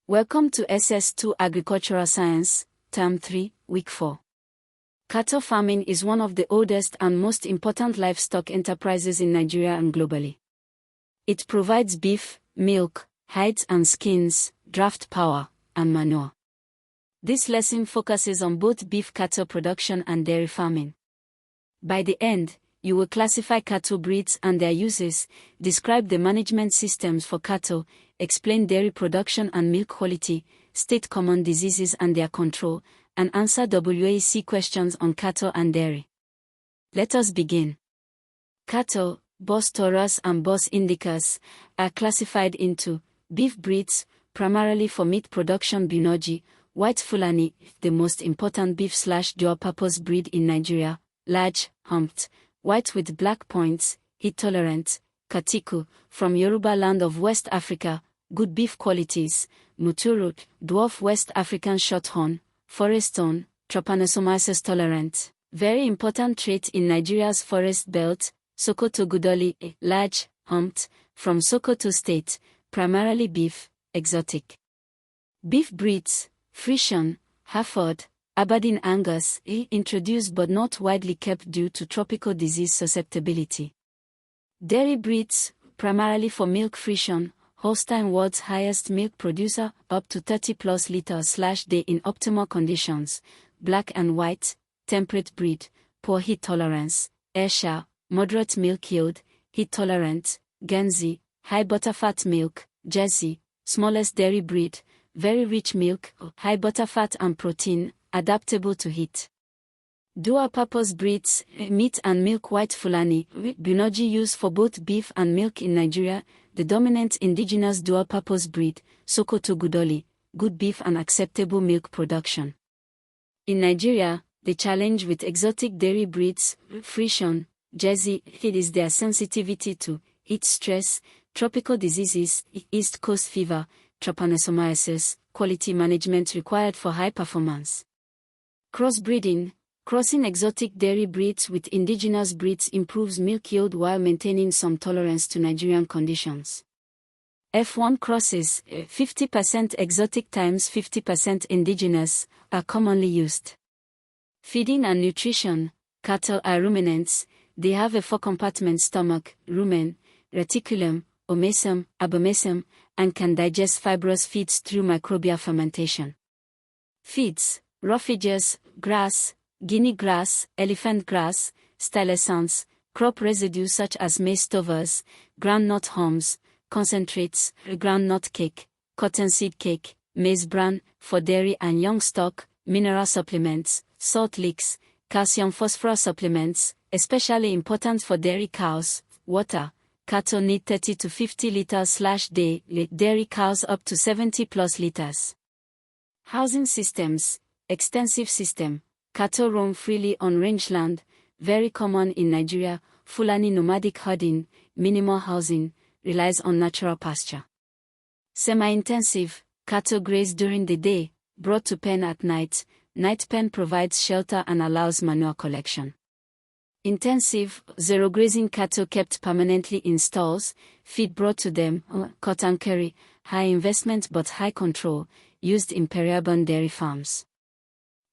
Welcome to SS2 Agricultural Science, Term 3, Week 4. Cattle farming is one of the oldest and most important livestock enterprises in Nigeria and globally. It provides beef, milk, hides and skins, draft power, and manure. This lesson focuses on both beef cattle production and dairy farming. By the end, you will classify cattle breeds and their uses, describe the management systems for cattle, explain dairy production and milk quality, state common diseases and their control, and answer WAEC questions on cattle and dairy. Let us begin. Cattle, Bos taurus and Bos indicus, are classified into beef breeds, primarily for meat production. Binoji, White Fulani, the most important beef/dual-purpose breed in Nigeria, large, humped, white with black points, heat-tolerant. Katiku, from Yoruba land of West Africa, good beef qualities. Muturu, dwarf West African shorthorn, forest-own, trypanosomiasis tolerant. Very important trait in Nigeria's forest belt. Sokoto Gudoli, large, humped, from Sokoto State, primarily beef, exotic. Beef breeds, Frisian, Hereford, Aberdeen Angus, introduced but not widely kept due to tropical disease susceptibility. Dairy breeds, primarily for milk. Frisian, Holstein, world's highest milk producer, up to 30+ liters/day in optimal conditions. Black and white, temperate breed, poor heat tolerance. Ayrshire, moderate milk yield, heat tolerant. Guernsey, high butterfat milk. Jersey, smallest dairy breed, very rich milk, high butterfat and protein, adaptable to heat. Dual-purpose breeds, meat and milk. White Fulani, Binoji, used for both beef and milk in Nigeria. The dominant indigenous dual-purpose breed, Sokoto Gudoli, good beef and acceptable milk production. In Nigeria, the challenge with exotic dairy breeds, Frisian, Jersey, is their sensitivity to heat stress, tropical diseases, East Coast fever, trypanosomiasis, quality management required for high performance. Crossbreeding, crossing exotic dairy breeds with indigenous breeds improves milk yield while maintaining some tolerance to Nigerian conditions. F1 crosses, 50% exotic times 50% indigenous, are commonly used. Feeding and nutrition, cattle are ruminants. They have a 4-compartment stomach, rumen, reticulum, omasum, abomasum, and can digest fibrous feeds through microbial fermentation. Feeds, roughages, grass, guinea grass, elephant grass, stylescence, crop residues such as maize stovers, groundnut hulms, concentrates, groundnut cake, cottonseed cake, maize bran, for dairy and young stock, mineral supplements, salt licks, calcium phosphorus supplements, especially important for dairy cows. Water, cattle need 30 to 50 liters/day, dairy cows up to 70+ liters. Housing systems, extensive system, cattle roam freely on rangeland, very common in Nigeria. Fulani nomadic herding, minimal housing, relies on natural pasture. Semi-intensive, cattle graze during the day, brought to pen at night. Night pen provides shelter and allows manure collection. Intensive, zero-grazing cattle kept permanently in stalls, feed brought to them, cut and carry, high investment but high control, used in peri-urban dairy farms.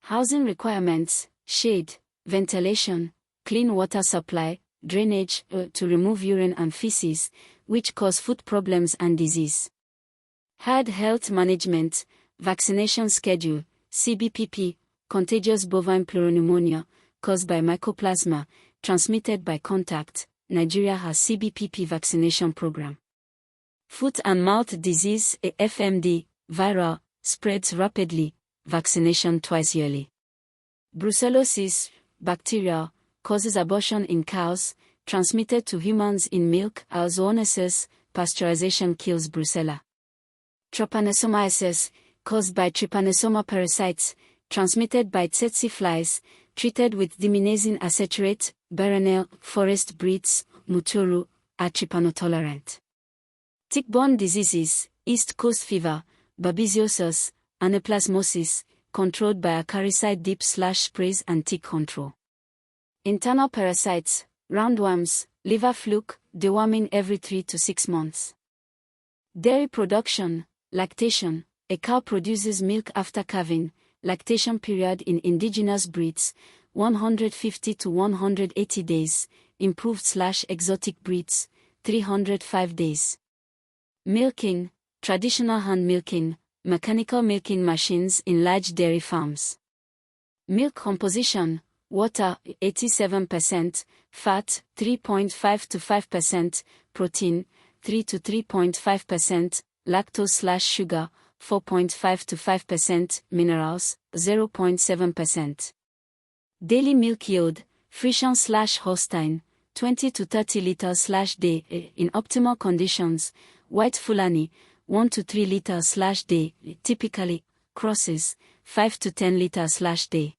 Housing requirements, shade, ventilation, clean water supply, drainage, to remove urine and feces, which cause food problems and disease. Herd health management, vaccination schedule, CBPP, contagious bovine pleuropneumonia, caused by mycoplasma, transmitted by contact. Nigeria has CBPP vaccination program. Foot and mouth disease, FMD, viral, spreads rapidly, vaccination twice yearly. Brucellosis, bacterial, causes abortion in cows, transmitted to humans in milk. Zoonosis, pasteurization kills brucella. Trypanosomiasis, caused by trypanosoma parasites, transmitted by tsetse flies, treated with diminazine acetate. Baranel, forest breeds, Muturu, are trypanotolerant. Tick-borne diseases, East Coast fever, babesiosis, anaplasmosis, controlled by acaricide dip/sprays and tick control. Internal parasites, roundworms, liver fluke, deworming every 3 to 6 months. Dairy production, lactation, A cow produces milk after calving, lactation period in indigenous breeds, 150 to 180 days, improved/exotic breeds, 305 days. Milking, traditional hand milking, mechanical milking machines in large dairy farms. Milk composition, water, 87%, fat, 3.5 to 5%, protein, 3 to 3.5%, lactose/sugar, 4.5 to 5%, minerals, 0.7%. Daily milk yield, Friesian/Holstein, 20 to 30 liters/day, in optimal conditions, White Fulani, 1 to 3 liters/day, typically, crosses, 5 to 10 liters/day.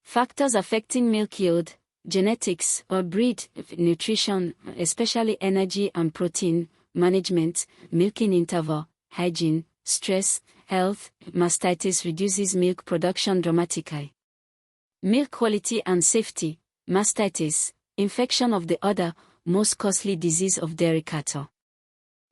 Factors affecting milk yield, genetics or breed, nutrition, especially energy and protein, management, milking interval, hygiene, stress, health, mastitis reduces milk production dramatically. Milk quality and safety, mastitis, infection of the other, most costly disease of dairy cattle.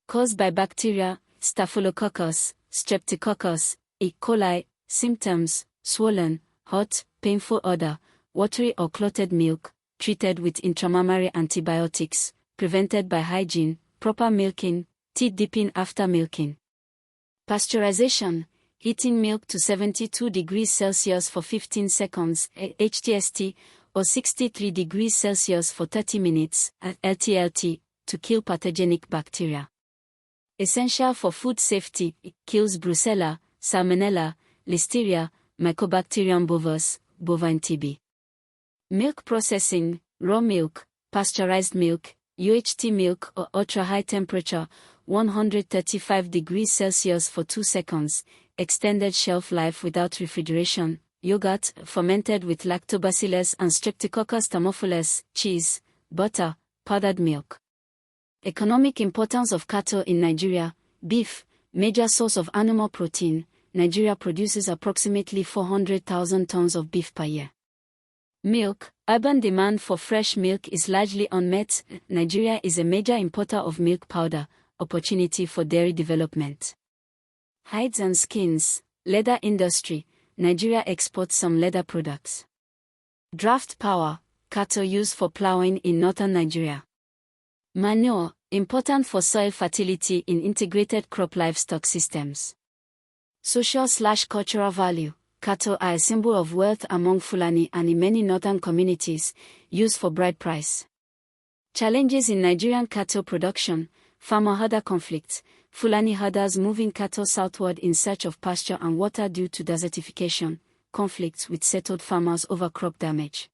Caused by bacteria, Staphylococcus, Streptococcus, E. coli, symptoms, swollen, hot, painful odor, watery or clotted milk, treated with intramammary antibiotics, prevented by hygiene, proper milking, teat dipping after milking. Pasteurization, heating milk to 72 degrees Celsius for 15 seconds, HTST, or 63 degrees Celsius for 30 minutes, LTLT, to kill pathogenic bacteria. Essential for food safety, kills Brucella, Salmonella, Listeria, Mycobacterium bovis, bovine TB. Milk processing, raw milk, pasteurized milk, UHT milk or ultra-high temperature, 135 degrees Celsius for 2 seconds, extended shelf life without refrigeration, yogurt, fermented with lactobacillus and Streptococcus thermophilus, cheese, butter, powdered milk. Economic importance of cattle in Nigeria, beef, major source of animal protein, Nigeria produces approximately 400,000 tons of beef per year. Milk, urban demand for fresh milk is largely unmet. Nigeria is a major importer of milk powder, opportunity for dairy development. Hides and skins, leather industry, Nigeria exports some leather products. Draft power, cattle used for plowing in northern Nigeria. Manure, important for soil fertility in integrated crop livestock systems. Social/cultural value, cattle are a symbol of wealth among Fulani and in many northern communities, used for bride price. Challenges in Nigerian cattle production, farmer-herder conflicts, Fulani herders moving cattle southward in search of pasture and water due to desertification, conflicts with settled farmers over crop damage.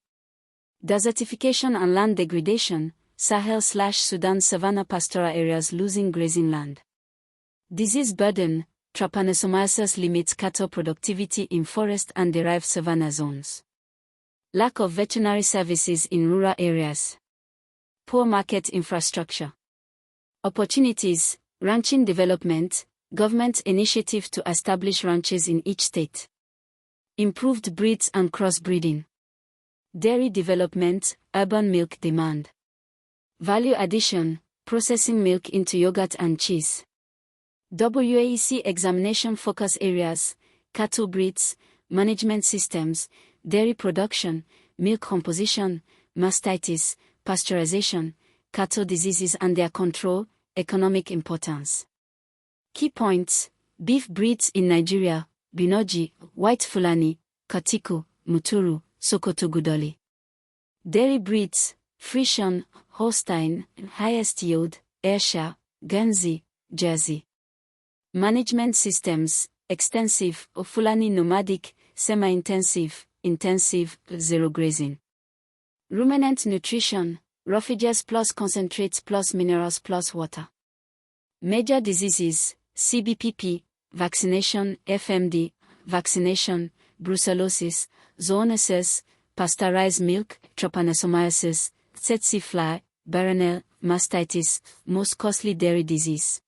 Desertification and land degradation, Sahel/Sudan savanna pastoral areas losing grazing land. Disease burden, trypanosomiasis limits cattle productivity in forest and derived savanna zones. Lack of veterinary services in rural areas. Poor market infrastructure. Opportunities, ranching development, government initiative to establish ranches in each state. Improved breeds and crossbreeding. Dairy development, urban milk demand. Value addition, processing milk into yogurt and cheese. WAEC examination focus areas, cattle breeds, management systems, dairy production, milk composition, mastitis, pasteurization, cattle diseases and their control, economic importance. Key points, beef breeds in Nigeria, Binoji, White Fulani, Katiku, Muturu, Sokoto Gudoli. Dairy breeds, Friesian, Holstein, highest yield, Ayrshire, Guernsey, Jersey. Management systems, extensive, Fulani nomadic, semi-intensive, intensive, zero grazing. Ruminant nutrition, roughages plus concentrates plus minerals plus water. Major diseases, CBPP, vaccination, FMD, vaccination, brucellosis, zoonosis, pasteurized milk, trypanosomiasis, tsetse fly, baronnel, mastitis, most costly dairy disease.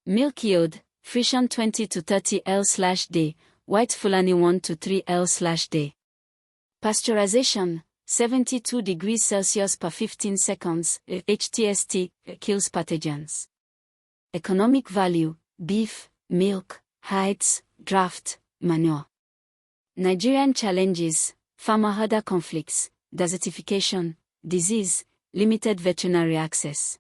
Milk yield, Friesian 20 to 30 L/day, White Fulani 1 to 3 L/day. Pasteurization, 72 degrees Celsius per 15 seconds, HTST, kills pathogens. Economic value, beef, milk, heights, drought, manure. Nigerian challenges: farmer-herder conflicts, desertification, disease, limited veterinary access.